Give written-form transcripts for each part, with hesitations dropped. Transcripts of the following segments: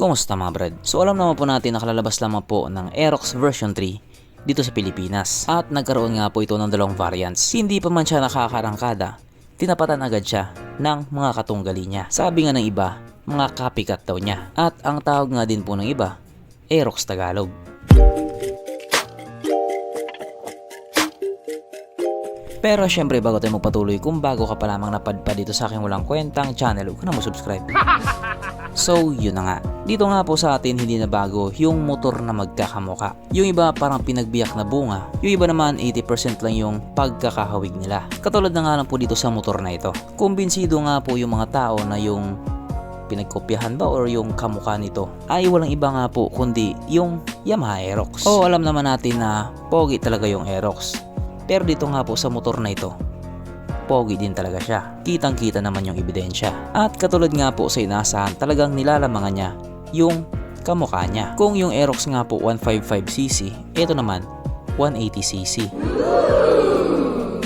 Kumusta mga brad? So alam naman po natin na kalalabas lamang po ng Aerox version 3 dito sa Pilipinas. At nagkaroon nga po ito ng dalawang variants. Hindi pa man siya nakakarangkada, tinapatan agad siya ng mga katunggali niya. Sabi nga ng iba, mga copycat daw niya. At ang tawag nga din po ng iba, Aerox Tagalog. Pero syempre bago tayo magpatuloy, kung bago ka pa lamang napadpad dito sa aking walang kwentang channel, huwag ka na mo-subscribe. So yun na nga, dito nga po sa atin hindi na bago yung motor na magkakamuka. Yung iba parang pinagbiyak na bunga, yung iba naman 80% lang yung pagkakahawig nila. Katulad na nga lang po dito sa motor na ito. Kumbinsido nga po yung mga tao na yung pinagkopyahan ba or yung kamukha nito ay walang iba nga po kundi yung Yamaha Aerox. O alam naman natin na pogi talaga yung Aerox. Pero dito nga po sa motor na ito, pogi din talaga siya. Kitang kita naman yung ebidensya. At katulad nga po sa inaasahan, talagang nilalamangan niya yung kamukha niya. Kung yung Aerox nga po 155cc, ito naman 180cc.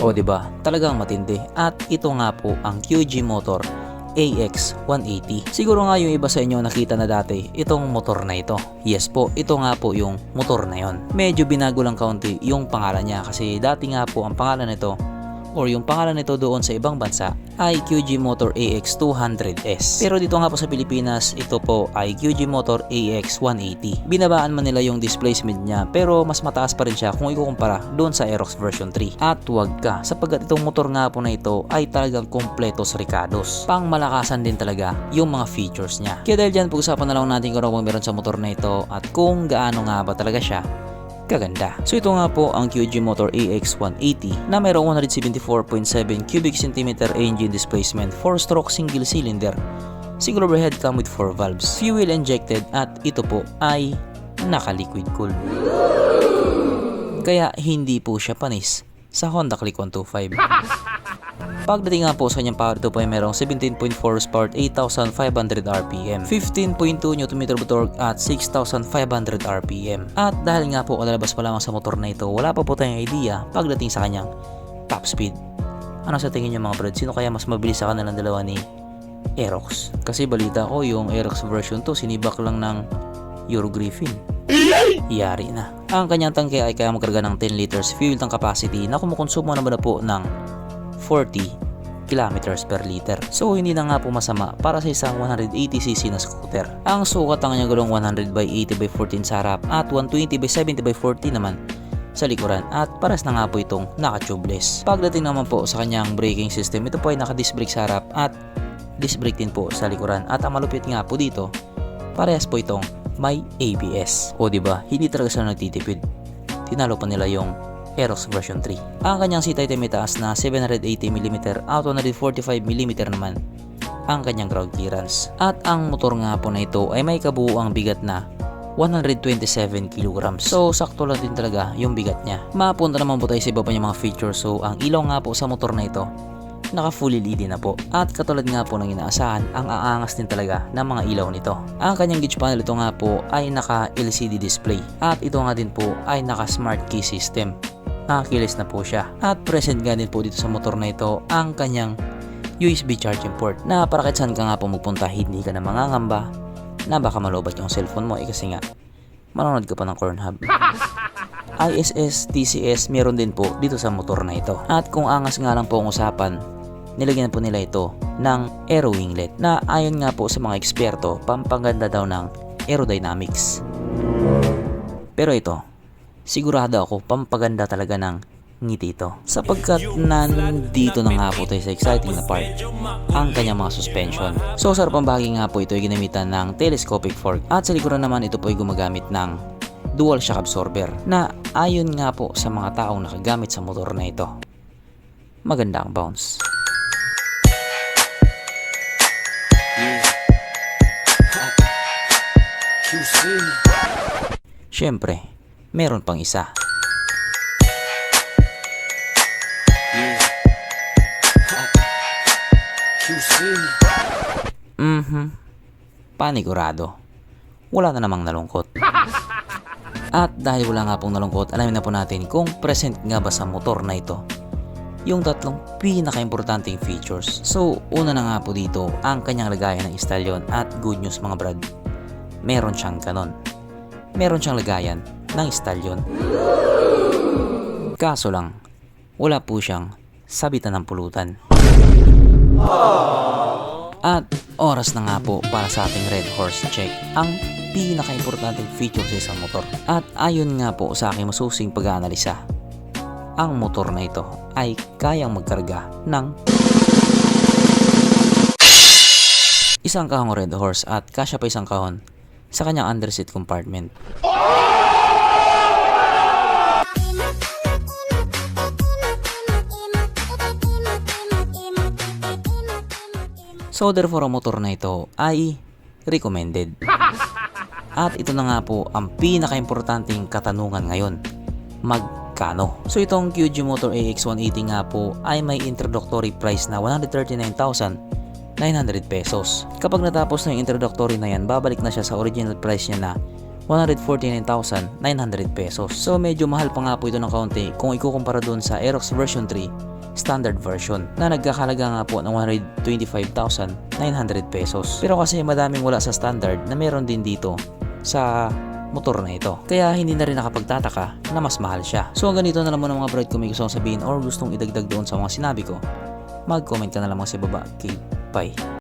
O diba? Talagang matindi. At ito nga po ang QG Motor AX180. Siguro nga yung iba sa inyo nakita na dati itong motor na ito. Yes po, ito nga po yung motor na yon. Medyo binago lang kaunti yung pangalan niya kasi dati nga po ang pangalan nito or yung pangalan nito doon sa ibang bansa ay QG Motor AX200S. Pero dito nga po sa Pilipinas, ito po ay QG Motor AX180. Binabaan man nila yung displacement niya pero mas mataas pa rin siya kung ikukumpara doon sa Aerox version 3. At huwag ka, sapagkat itong motor nga po na ito ay talagang kompleto sa Ricados. Pang malakasan din talaga yung mga features niya. Kaya dahil dyan, pag-usapan na lang natin kung ano meron sa motor na ito at kung gaano nga ba talaga siya kaganda. So ito nga po ang QG Motor AX180 na mayroong 174.7 cubic centimeter engine displacement, 4-stroke single cylinder, single overhead come with 4 valves, fuel injected at ito po ay naka-liquid cool. Kaya hindi po siya panis sa Honda Click 125. Pagdating nga po sa kanyang power, ito po ay merong 17.4 horsepower, 8,500 RPM, 15.2 Nm torque at 6,500 RPM. At dahil nga po kalalabas pa lamang sa motor na ito, wala pa po tayong idea pagdating sa kanyang top speed. Ano sa tingin niyo mga brad? Sino kaya mas mabilis sa kanilang dalawa ni Aerox? Kasi balita ko yung Aerox version 2 sinibak lang ng Euro Griffin. Yari na. Ang kanyang tangke ay kaya magkarga ng 10 liters fuel tank capacity na kumukonsumo naman na po ng 40 kilometers per liter. So hindi na nga po masama para sa isang 180cc na scooter. Ang sukat ng kanyang gulong 100/80/14 sa harap at 120/70/40 naman sa likuran at pares na nga po itong naka-tubeless. Pagdating naman po sa kanyang braking system, ito po ay naka-disc brake sa harap at disc brake din po sa likuran. At ang malupit nga po dito, parehas po itong may ABS. O diba, hindi talaga sila nagtitipid. Tinalo pa nila yung Aerox version 3. Ang kanyang seat height ay may taas na 780mm at 145mm naman ang kanyang ground clearance. At ang motor nga po na ito ay may kabuuang bigat na 127 kg. So sakto lang din talaga yung bigat niya. Mapunta naman po tayo sa iba pa niyang mga features. So ang ilaw nga po sa motor na ito, naka full LED na po. At katulad nga po ng inaasahan, ang aangas din talaga ng mga ilaw nito. Ang kanyang gauge panel ito nga po ay naka LCD display. At ito nga din po ay naka smart key system. Nakakilis na po siya. At present nga din po dito sa motor na ito ang kanyang USB charging port na para kahit saan ka nga po magpunta, hindi ka na mangangamba na baka malobat yung cellphone mo kasi nga manonood ka pa ng Pornhub. ISS, TCS meron din po dito sa motor na ito. At kung angas nga lang po ang usapan, nilagyan po nila ito ng aero winglet na ayon nga po sa mga eksperto, pampaganda daw ng aerodynamics. Pero ito, sigurado ako pampaganda talaga ng ngiti ito. Sapagkat nandito na nga po tayo sa exciting na part, ang kanyang mga suspension. So sa harapang bahagi nga po ito ay ginamitan ng telescopic fork at sa likuran naman ito po ay gumagamit ng dual shock absorber na ayon nga po sa mga taong nakagamit sa motor na ito, maganda ang bounce. Syempre, meron pang isa. Panigurado. Wala na namang nalungkot. At dahil wala nga pong nalungkot, alamin na po natin kung present nga ba sa motor na ito yung tatlong pinaka-importanting features. So, una na nga po dito ang kanyang lagayan ng istalyon at good news mga brad. meron siyang ganon. Meron siyang lagayan ng stallion. Kaso lang, wala po siyang sabitan ng pulutan. At oras na nga po para sa ating Red Horse check, ang pinaka-importanting feature sa isang motor. At ayon nga po sa aking masusing pag-aanalisa, ang motor na ito ay kayang magkarga ng isang kahong Red Horse at kasya pa isang kahon sa kanyang underseat compartment. So therefore ang motor na ito ay recommended. At ito na nga po ang pinaka-importanting katanungan ngayon. Magkano? So itong QG Motor AX180 nga po ay may introductory price na 139,900 pesos. Kapag natapos na yung introductory na yan, babalik na siya sa original price niya na 149,900 pesos. So medyo mahal pa nga po ito ng kaunti kung ikukumpara dun sa Aerox version 3 standard version na nagkakalaga nga po ng 125,900 pesos. Pero kasi madaming wala sa standard na meron din dito sa motor na ito. Kaya hindi na rin nakapagtataka na mas mahal siya. So ganito na lang muna mga brad, kung may gusto kong sabihin or gustong idagdag doon sa mga sinabi ko, mag-comment ka na lamang sa baba. Okay, bye.